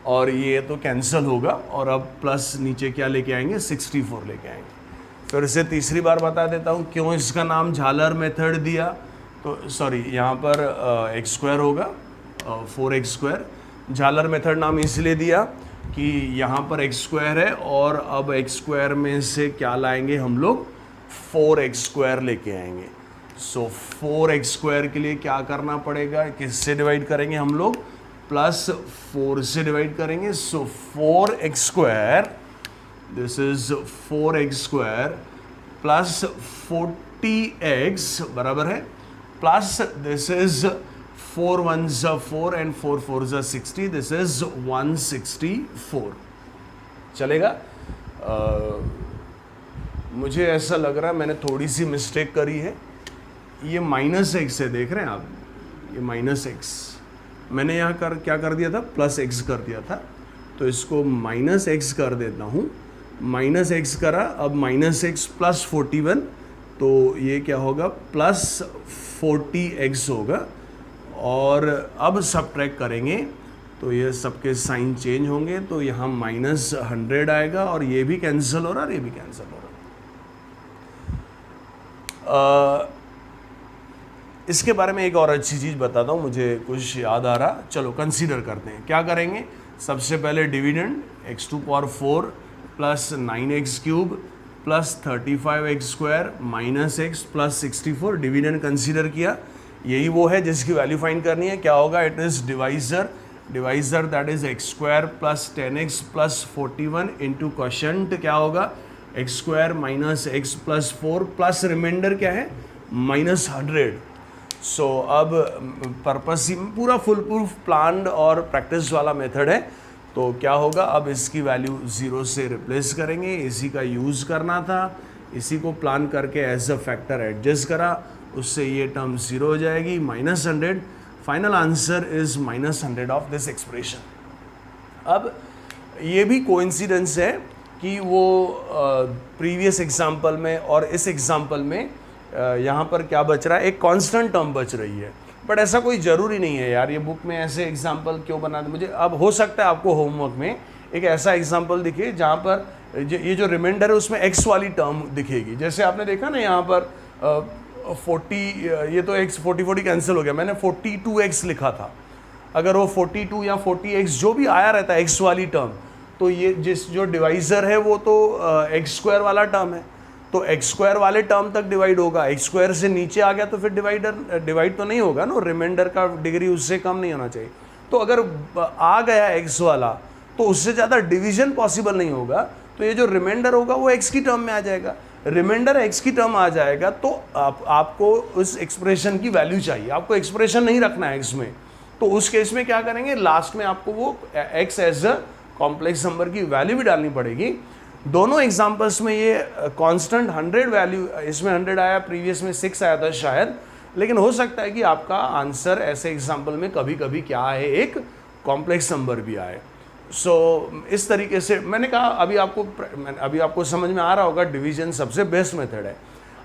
और ये तो कैंसिल होगा। और अब प्लस नीचे क्या लेके आएंगे? 64 लेके आएंगे। फिर से तीसरी बार बता देता हूँ क्यों इसका नाम झालर मेथड दिया। तो सॉरी यहाँ पर एक्स स्क्वायर होगा 4x²। झालर मेथड नाम इसलिए दिया कि यहाँ पर एक्स स्क्वायर है और अब एक्स स्क्वायर में से क्या लाएंगे हम लोग, 4x² लेके आएंगे। सो 4x² के लिए क्या करना पड़ेगा, किससे डिवाइड करेंगे हम लोग, +4 से डिवाइड करेंगे। सो 4x², this is 4x² plus 40x बराबर है, plus this is 4 1s 4 and 4 4s 60, this is 164। चलेगा? मुझे ऐसा लग रहा है मैंने थोड़ी सी मिस्टेक करी है। ये -x है, देख रहे हैं आप, ये -x मैंने यहाँ क्या कर दिया था, +x कर दिया था, तो इसको -x कर देता हूँ। -x करा, अब -x + 41, तो ये क्या होगा, +40x होगा। और अब सब्ट्रैक्ट करेंगे तो ये सबके साइन चेंज होंगे, तो यहाँ -100 आएगा और ये भी कैंसिल हो रहा है और ये भी कैंसिल हो रहा है। इसके बारे में एक और अच्छी चीज़ बताता हूँ, मुझे कुछ याद आ रहा, चलो कंसीडर करते हैं। क्या करेंगे, सबसे पहले dividend x⁴ plus 9x³ plus 35x² minus x plus 64, dividend consider किया। यही वो है जिसकी वैल्यू फाइंड करनी है। क्या होगा, it is divisor that is x² plus 10x plus 41 into quotient क्या होगा, x² minus x plus 4 plus reminder क्या है, -100। सो अब पर्पस पूरा फुल प्रूफ प्लान्ड और प्रैक्टिस वाला मेथड है। तो क्या होगा, अब इसकी वैल्यू 0 से रिप्लेस करेंगे, इसी का यूज़ करना था, इसी को प्लान करके एज अ फैक्टर एडजस्ट करा, उससे ये टर्म 0 हो जाएगी, -100। Final answer is -100 of this expression. अब ये भी कोइंसिडेंस है कि वो प्रीवियस एग्जाम्पल में और इस एग्जाम्पल में यहाँ पर क्या बच रहा है, एक कांस्टेंट टर्म बच रही है। बट ऐसा कोई ज़रूरी नहीं है यार, ये बुक में ऐसे एग्जाम्पल क्यों बना दे मुझे। अब हो सकता है आपको होमवर्क में एक ऐसा एग्जाम्पल दिखे जहाँ पर ये जो रिमाइंडर है उसमें x वाली टर्म दिखेगी। जैसे आपने देखा ना यहाँ पर 40, ये तो x 40 कैंसिल हो गया, मैंने 42x लिखा था। अगर वो 42 या 40x जो भी आया रहता है x वाली टर्म, तो ये जो डिवाइज़र है वो तो x² वाला टर्म है, तो x² वाले टर्म तक डिवाइड होगा। x² से नीचे आ गया तो फिर डिवाइड तो नहीं होगा ना, रिमाइंडर का डिग्री उससे कम नहीं होना चाहिए। तो अगर आ गया x वाला तो उससे ज़्यादा डिवीजन पॉसिबल नहीं होगा, तो ये जो रिमाइंडर होगा वो x की टर्म में आ जाएगा। रिमाइंडर x की टर्म आ जाएगा तो आपको उस एक्सप्रेशन की वैल्यू चाहिए, आपको एक्सप्रेशन नहीं रखना है x में। तो उस केस में क्या करेंगे, लास्ट में आपको वो x as a complex number की वैल्यू भी डालनी पड़ेगी। दोनों एग्जाम्पल्स में ये कांस्टेंट 100 वैल्यू, इसमें 100 आया, प्रीवियस में 6 आया था शायद, लेकिन हो सकता है कि आपका आंसर ऐसे एग्जाम्पल में कभी कभी क्या आए, एक कॉम्प्लेक्स नंबर भी आए। सो इस तरीके से मैंने कहा, अभी आपको समझ में आ रहा होगा, डिवीजन सबसे बेस्ट मेथड है।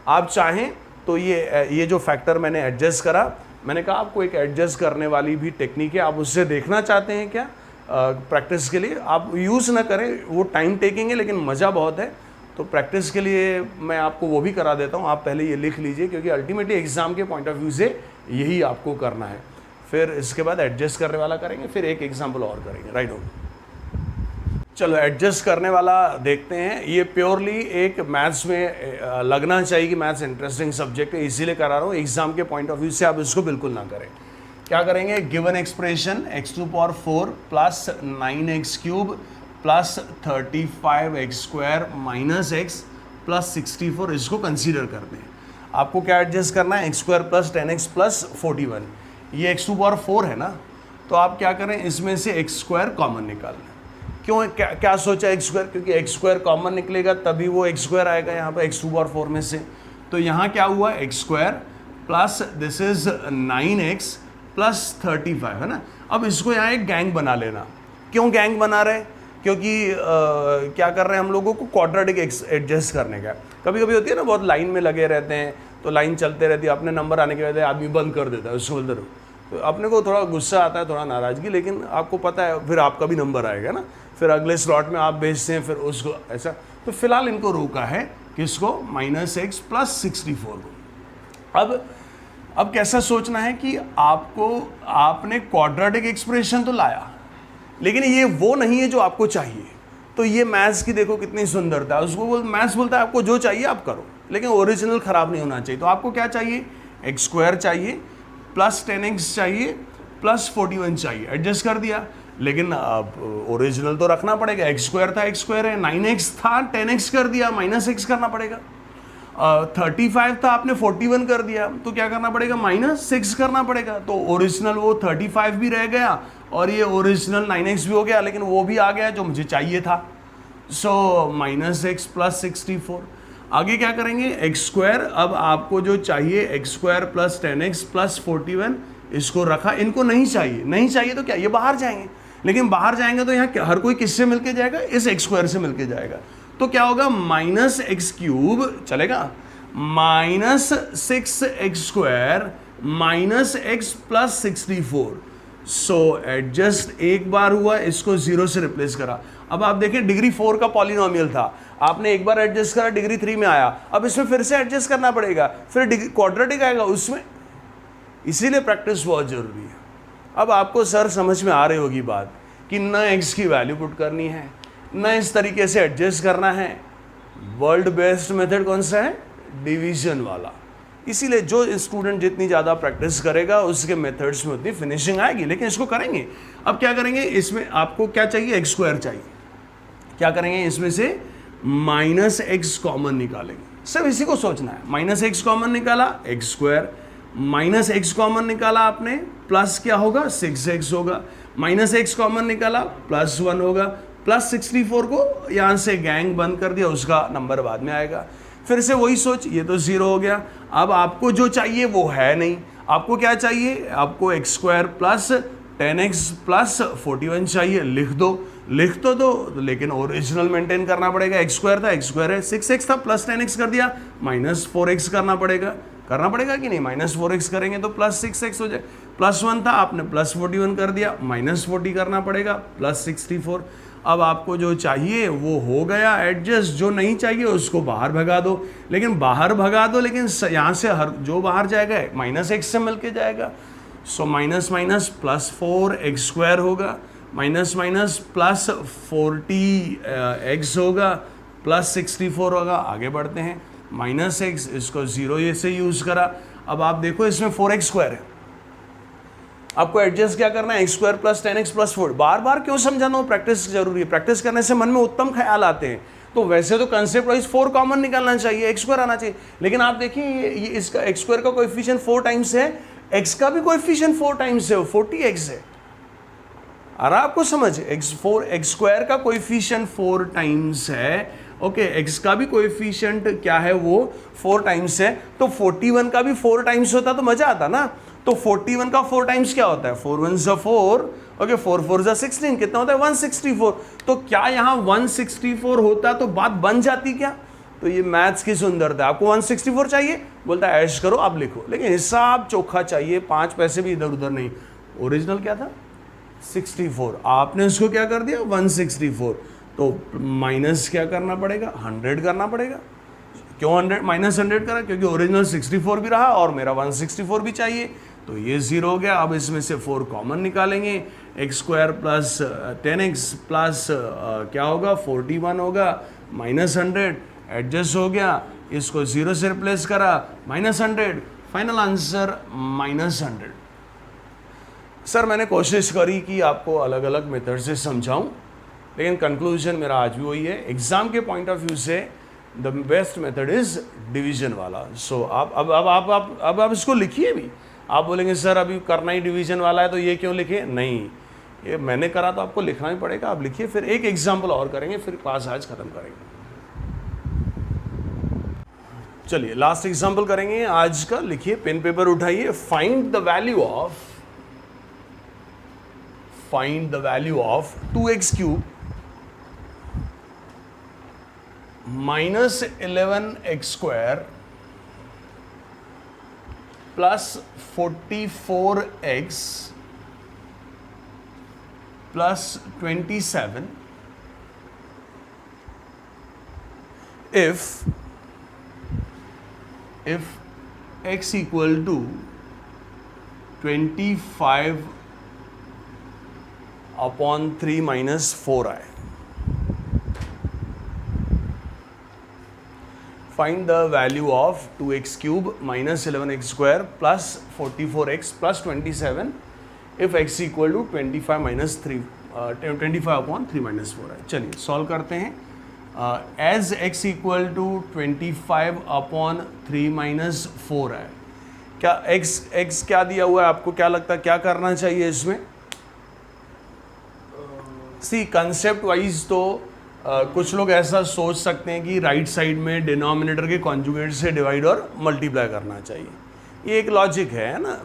आप चाहें तो ये जो फैक्टर मैंने एडजस्ट करा, मैंने कहा आपको एक एडजस्ट करने वाली भी टेक्निक है, आप उससे देखना चाहते हैं क्या प्रैक्टिस के लिए, आप यूज़ ना करें, वो टाइम टेकिंग है लेकिन मज़ा बहुत है। तो प्रैक्टिस के लिए मैं आपको वो भी करा देता हूँ, आप पहले ये लिख लीजिए, क्योंकि अल्टीमेटली एग्ज़ाम के पॉइंट ऑफ व्यू से यही आपको करना है। फिर इसके बाद एडजस्ट करने वाला करेंगे, फिर एक एग्जाम्पल और करेंगे, राइट हो। चलो एडजस्ट करने वाला देखते हैं। ये प्योरली एक मैथ्स में लगना चाहिए कि मैथ्स इंटरेस्टिंग सब्जेक्ट है, इसीलिए करा रहा हूँ। एग्जाम के पॉइंट ऑफ व्यू से आप इसको बिल्कुल ना करें। क्या करेंगे, given expression x⁴ plus 9x³ plus 35x² minus x plus 64, इसको कंसीडर करते हैं। आपको क्या एडजस्ट करना है, x² प्लस 10x प्लस 41, ये x⁴ है ना, तो आप क्या करें, इसमें से x² कॉमन निकालना। क्यों, क्या सोचा x², क्योंकि x² कॉमन निकलेगा तभी वो x² आएगा यहाँ पर x⁴ में से। तो यहाँ क्या हुआ, x² plus this is 9x plus 35 है ना। अब इसको यहाँ एक गैंग बना लेना। क्यों गैंग बना रहे, क्योंकि क्या कर रहे हैं हम लोगों को क्वाड्रेटिक एडजस्ट करने का। कभी कभी होती है ना, बहुत लाइन में लगे रहते हैं तो लाइन चलते रहती है, अपने नंबर आने के बाद आदमी बंद कर देता है, उसको बोलते रहो, तो अपने को थोड़ा गुस्सा आता है, थोड़ा नाराज़गी, लेकिन आपको पता है फिर आपका भी नंबर आएगा ना, फिर अगले स्लॉट में आप भेजते हैं, फिर उसको ऐसा। तो फिलहाल इनको रोका है, किसको, -x प्लस 64 को। अब अब कैसा सोचना है कि आपने क्वाड्रेटिक एक्सप्रेशन तो लाया, लेकिन ये वो नहीं है जो आपको चाहिए। तो ये मैथ्स की देखो कितनी सुंदरता है, उसको मैथ्स बोलता है आपको जो चाहिए आप करो, लेकिन ओरिजिनल खराब नहीं होना चाहिए। तो आपको क्या चाहिए, एक्स स्क्वायर चाहिए प्लस 10x चाहिए प्लस 41 चाहिए, एडजस्ट कर दिया। लेकिन अब ओरिजिनल तो रखना पड़ेगा, एक्स स्क्वायर था एक्स स्क्वायर है, 9x था 10x कर दिया, माइनस x करना पड़ेगा। 35 था आपने 41 कर दिया, तो क्या करना पड़ेगा, -6 करना पड़ेगा। तो ओरिजिनल वो 35 भी रह गया और ये ओरिजिनल 9x भी हो गया, लेकिन वो भी आ गया जो मुझे चाहिए था। सो -x प्लस 64। आगे क्या करेंगे, एक्स स्क्वायर, अब आपको जो चाहिए x square plus 10x plus 41, इसको रखा, इनको नहीं चाहिए, नहीं चाहिए तो क्या, ये बाहर जाएंगे, लेकिन बाहर जाएंगे तो यहाँ हर कोई किससे मिलके जाएगा, इस एक्स स्क्वायर से मिलके जाएगा। तो क्या होगा, -x³ चलेगा, -6x square minus x plus 64। सो एडजस्ट एक बार हुआ, इसको 0 से रिप्लेस करा। अब आप देखें डिग्री 4 का पॉलिनोमियल था, आपने एक बार एडजस्ट करा, डिग्री 3 में आया, अब इसमें फिर से एडजस्ट करना पड़ेगा, फिर क्वाड्रेटिक आएगा उसमें, इसीलिए प्रैक्टिस बहुत जरूरी है। अब आपको सर समझ में आ रही होगी बात कि न एक्स की वैल्यू पुट करनी है, न इस तरीके से एडजस्ट करना है। वर्ल्ड बेस्ट मेथड कौन सा है, डिवीजन वाला। इसीलिए जो स्टूडेंट जितनी ज़्यादा प्रैक्टिस करेगा उसके मेथड्स में उतनी फिनिशिंग आएगी, लेकिन इसको करेंगे। अब क्या करेंगे, इसमें आपको क्या चाहिए, एक्स स्क्वायर चाहिए, क्या करेंगे, इसमें से -x कॉमन निकालेंगे। सब इसी को सोचना है, -x कॉमन निकाला, एक्स स्क्वायर, -x कॉमन निकाला आपने, प्लस क्या होगा, 6x होगा, -x कॉमन निकाला, +1 होगा, प्लस 64 को यहाँ से गैंग बंद कर दिया, उसका नंबर बाद में आएगा। फिर से वही सोच, ये तो 0 हो गया। अब आपको जो चाहिए वो है नहीं, आपको क्या चाहिए, आपको x square plus 10x plus 41 चाहिए, लिख तो दो, लेकिन ओरिजिनल मेंटेन करना पड़ेगा। एक्स स्क्वायर था, एक्स स्क्वायर है, 6x था प्लस 10x कर दिया, -4x करना पड़ेगा कि नहीं, -4x करेंगे तो प्लस 6x हो जाए। +1 था, आपने प्लस 41 कर दिया, -40 करना पड़ेगा, प्लस 64। अब आपको जो चाहिए वो हो गया एडजस्ट, जो नहीं चाहिए उसको बाहर भगा दो, लेकिन यहाँ से हर जो बाहर जाएगा -x से मिलके जाएगा। So minus plus 4x square होगा, माइनस प्लस 40x होगा, प्लस 64 होगा। आगे बढ़ते हैं, -x, इसको 0 ये से यूज़ करा। अब आप देखो इसमें 4x स्क्वायर है, आपको एडजस्ट क्या करना है, x square plus 10x plus 4। बार बार क्यों समझाना, प्रैक्टिस जरूरी है, प्रैक्टिस करने से मन में उत्तम ख्याल आते हैं। तो वैसे तो कंसेप्ट वाइज 4 कॉमन निकालना चाहिए, एक्स स्क्वायर आना चाहिए, लेकिन आप देखिए ये इसका एक्स स्क्वायर का कोएफिशिएंट 4 टाइम्स है, एक्स का भी कोएफिशिएंट 4 टाइम्स है, 40x है। आ रहा आपको समझ, एक्स स्क्वायर का कोएफिशिएंट 4 टाइम्स है, ओके, एक्स का भी कोएफिशिएंट क्या है, वो 4 टाइम्स है। तो 41 का भी 4 टाइम्स होता तो मजा आता ना। तो 41 का 4 टाइम्स क्या होता है, 4 1 ज़ा 4, ओके, 4 4 ज़ा 16, कितना होता है 164। तो क्या यहाँ 164 होता तो बात बन जाती क्या। तो ये मैथ्स की सुंदरता है, आपको 164 चाहिए, बोलता है ऐश करो आप लिखो, लेकिन हिसाब चोखा चाहिए, 5 पैसे भी इधर उधर नहीं। ओरिजिनल क्या था 64, आपने उसको क्या कर दिया 164, तो माइनस क्या करना पड़ेगा, 100 करना पड़ेगा। क्यों 100 -100 करा, क्योंकि ओरिजिनल 64 भी रहा और मेरा 164 भी चाहिए, तो ये 0 हो गया। अब इसमें से 4 कॉमन निकालेंगे, x square plus 10x plus क्या होगा 41 होगा, -100 एडजस्ट हो गया, इसको 0 से रिप्लेस करा, -100, फाइनल आंसर -100। सर मैंने कोशिश करी कि आपको अलग अलग मेथड से समझाऊं, लेकिन कंक्लूजन मेरा आज भी वही है, एग्जाम के पॉइंट ऑफ व्यू से the best method is division वाला। सो अब इसको लिखिए भी। आप बोलेंगे सर अभी करना ही डिवीजन वाला है तो ये क्यों लिखे, नहीं, ये मैंने करा तो आपको लिखना ही पड़ेगा। आप लिखिए, फिर एक एग्जाम्पल और करेंगे, फिर क्लास आज खत्म करेंगे। चलिए लास्ट एग्जाम्पल करेंगे आज का, लिखिए, पेन पेपर उठाइए। Find the value of 2x³ -11x² plus 44x plus 27 if x equal to 25 upon 3 minus 4 आए। Find the value of 2x cube minus 11x square plus 44x plus 27 if x equal to 25 minus 3 25 upon 3 minus 4 है। चलिए solve करते हैं। As x equal to 25 upon 3 minus 4 है। क्या x क्या दिया हुआ है, आपको क्या लगता है क्या करना चाहिए इसमें? सी कंसेप्ट वाइज तो कुछ लोग ऐसा सोच सकते हैं कि राइट साइड में डिनोमिनेटर के कॉन्जुगेट से डिवाइड और मल्टीप्लाई करना चाहिए। ये एक लॉजिक है ना,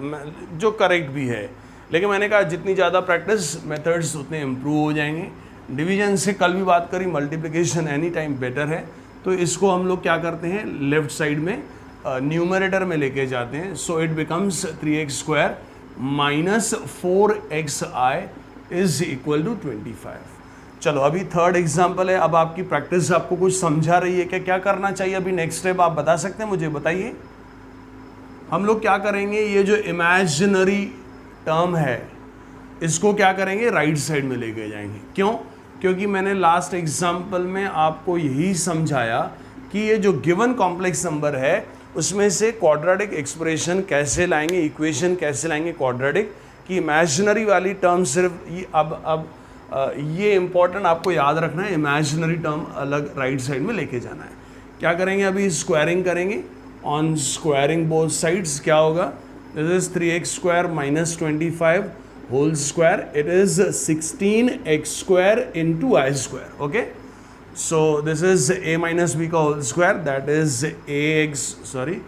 जो करेक्ट भी है, लेकिन मैंने कहा जितनी ज़्यादा प्रैक्टिस मेथड्स उतने इम्प्रूव हो जाएंगे। डिवीजन से कल भी बात करी, मल्टीप्लिकेशन एनी टाइम बेटर है। तो इसको हम लोग क्या करते हैं, लेफ्ट साइड में न्यूमरेटर में लेके जाते हैं। So it becomes 3x square minus 4xi is equal to 25। चलो अभी थर्ड एग्जाम्पल है। अब आपकी प्रैक्टिस आपको कुछ समझा रही है क्या करना चाहिए अभी नेक्स्ट स्टेप आप बता सकते हैं मुझे? बताइए। हम लोग क्या करेंगे, ये जो इमेजिनरी टर्म है इसको क्या करेंगे, राइट साइड में लेके जाएंगे। क्यों? क्योंकि मैंने लास्ट एग्जाम्पल में आपको यही समझाया कि ये जो गिवन कॉम्प्लेक्स नंबर है उसमें से क्वाड्रेटिक एक्सप्रेशन कैसे लाएंगे, इक्वेशन कैसे लाएंगे क्वाड्रेटिक, कि इमेजिनरी वाली टर्म सिर्फ ये अब ये इंपॉर्टेंट आपको याद रखना है, इमेजिनरी टर्म अलग राइट साइड में लेके जाना है। क्या करेंगे, अभी स्क्वायरिंग करेंगे। ऑन स्क्वायरिंग बोथ साइड्स क्या होगा, this is 3x square minus 25 whole square, it is 16x square into i square. Okay, so this is a minus b का whole square, that is ax, sorry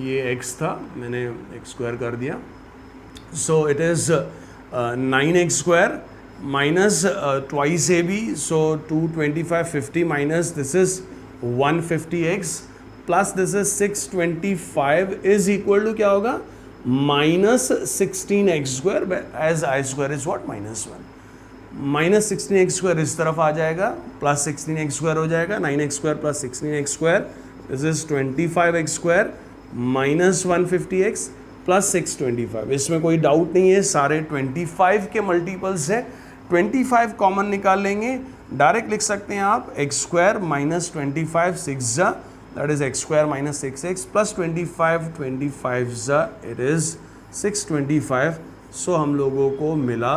ये x था, मैंने x square कर दिया। So it is 9x square minus twice AB, so 225 50 minus this is 150x plus this is 625 is equal to क्या होगा, minus 16x square as I square is what, minus 1, minus 16x square इस तरफ आ जाएगा, plus 16x square हो जाएगा, 9x square plus 16x square, this is 25x square minus 150x plus 625। इसमें कोई doubt नहीं है, सारे 25 के मल्टीपल्स है। 25 कॉमन निकाल लेंगे, डायरेक्ट लिख सकते हैं आप x स्क्वायर माइनस 25 6 जा, that is x square minus 6x plus 25 जा, इट इज 625। सो हम लोगों को मिला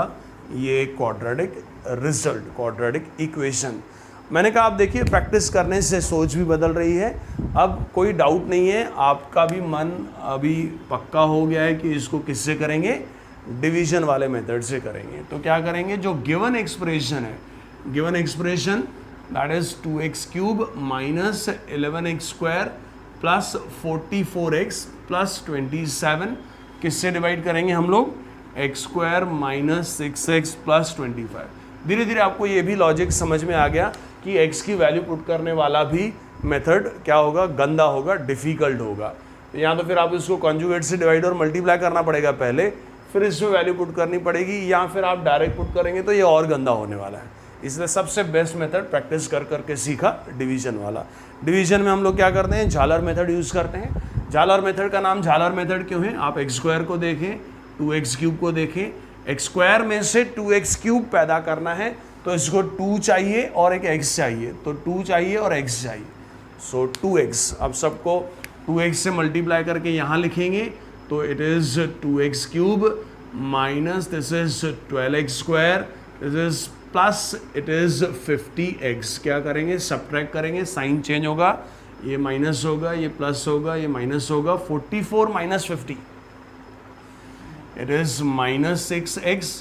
ये क्वाड्रेटिक रिजल्ट, क्वाड्रेटिक इक्वेशन। मैंने कहा आप देखिए प्रैक्टिस करने से सोच भी बदल रही है। अब कोई डाउट नहीं है, आपका भी मन अभी पक्का हो गया है कि इसको किससे करेंगे, डिवीजन वाले मेथड से करेंगे। तो क्या करेंगे, जो गिवन एक्सप्रेशन है, given expression that is 2x cube minus 11x square plus 44x plus 27 किससे डिवाइड करेंगे हम लोग, x square minus 6x plus 25। धीरे धीरे आपको ये भी लॉजिक समझ में आ गया कि x की वैल्यू पुट करने वाला भी मेथड क्या होगा, गंदा होगा, डिफिकल्ट होगा। तो यहाँ तो फिर आप इसको कॉन्जुगेट से डिवाइड और मल्टीप्लाई करना पड़ेगा पहले, फिर इसमें वैल्यू पुट करनी पड़ेगी, या फिर आप डायरेक्ट पुट करेंगे तो ये और गंदा होने वाला है। इसलिए सबसे बेस्ट मेथड प्रैक्टिस कर करके सीखा डिवीजन वाला। डिवीजन में हम लोग क्या करते हैं, झालर मेथड यूज़ करते हैं। झालर मेथड का नाम झालर मेथड क्यों है, आप x स्क्वायर को देखें, 2x क्यूब को देखें, x स्क्वायर में से 2x क्यूब पैदा करना है तो इसको 2 चाहिए और एक x चाहिए, तो 2 चाहिए और x चाहिए, सो 2x। अब सबको 2x से मल्टीप्लाई करके यहाँ लिखेंगे तो it is 2x cube minus this is 12x square, this is plus it is 50x। क्या करेंगे, सब्ट्रैक्ट करेंगे, साइन चेंज होगा, ये माइनस होगा, ये प्लस होगा, ये माइनस होगा। 44 minus 50 it is minus 6x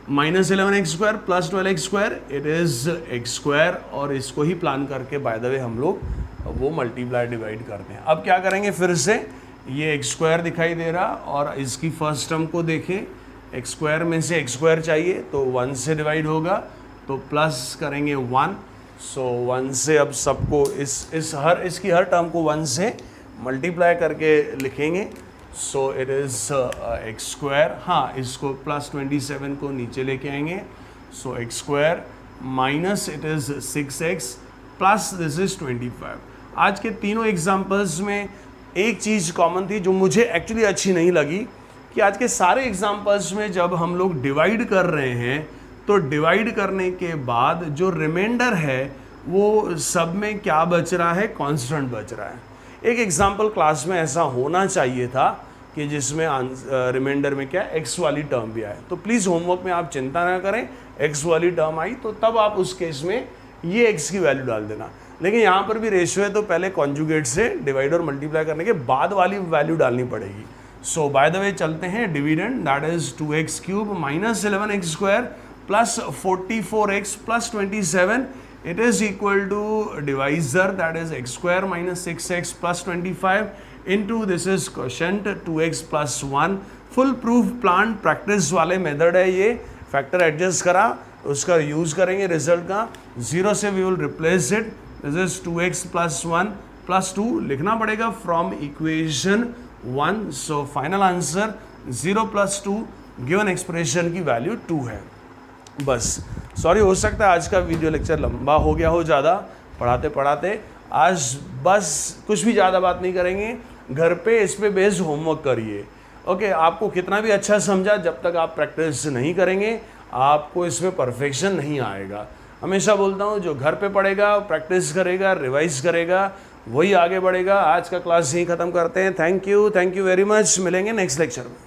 minus 11x square plus 12x square, it is x square. और इसको ही प्लान करके बाय द वे हम लोग वो मल्टीप्लाई डिवाइड करते हैं। अब क्या करेंगे, फिर से ये x स्क्वायर दिखाई दे रहा और इसकी फर्स्ट टर्म को देखें, x स्क्वायर में से x स्क्वायर चाहिए तो 1 से डिवाइड होगा, तो प्लस करेंगे 1, सो 1 से अब सबको इसकी हर टर्म को 1 से मल्टीप्लाई करके लिखेंगे, so it is x square. हाँ, इसको प्लस 27 को नीचे लेके आएंगे, सो x square minus it is 6x plus this is 25। आज के तीनों एग्जाम्पल्स में एक चीज़ कॉमन थी जो मुझे एक्चुअली अच्छी नहीं लगी कि आज के सारे एग्जाम्पल्स में जब हम लोग डिवाइड कर रहे हैं तो डिवाइड करने के बाद जो रिमाइंडर है वो सब में क्या बच रहा है, कांस्टेंट बच रहा है। एक एग्जाम्पल क्लास में ऐसा होना चाहिए था कि जिसमें रिमाइंडर में क्या एक्स वाली टर्म भी आए। तो प्लीज़ होमवर्क में आप चिंता ना करें, एक्स वाली टर्म आई तो तब आप उस केस में ये एक्स की वैल्यू डाल देना। लेकिन यहाँ पर भी रेशियो है तो पहले कॉन्जुगेट से डिवाइड और मल्टीप्लाई करने के बाद वाली वैल्यू डालनी पड़ेगी। सो बाय द वे चलते हैं, dividend that is 2x cube minus 11x square plus 44x plus 27 it is equal to divisor that is x square minus 6x plus 25 into this is quotient 2x plus 1 full proof plant practice वाले method है ये। Factor adjust करा उसका use करेंगे result का, 0 से we will replace it, this is 2x plus 1 plus 2 लिखना पड़ेगा from equation 1। So final answer 0 plus 2 given expression की वैल्यू 2 है। बस सॉरी, हो सकता है आज का वीडियो लेक्चर लंबा हो गया हो ज़्यादा पढ़ाते पढ़ाते। आज बस कुछ भी ज़्यादा बात नहीं करेंगे, घर पे इस पे बेस्ड होमवर्क करिए। ओके, आपको कितना भी अच्छा समझा, जब तक आप प्रैक्टिस नहीं करेंगे आपको इसमें परफेक्शन नहीं आएगा। हमेशा बोलता हूँ जो घर पे पढ़ेगा, प्रैक्टिस करेगा, रिवाइज करेगा, वही आगे बढ़ेगा। आज का क्लास यहीं ख़त्म करते हैं। थैंक यू वेरी मच, मिलेंगे नेक्स्ट लेक्चर में।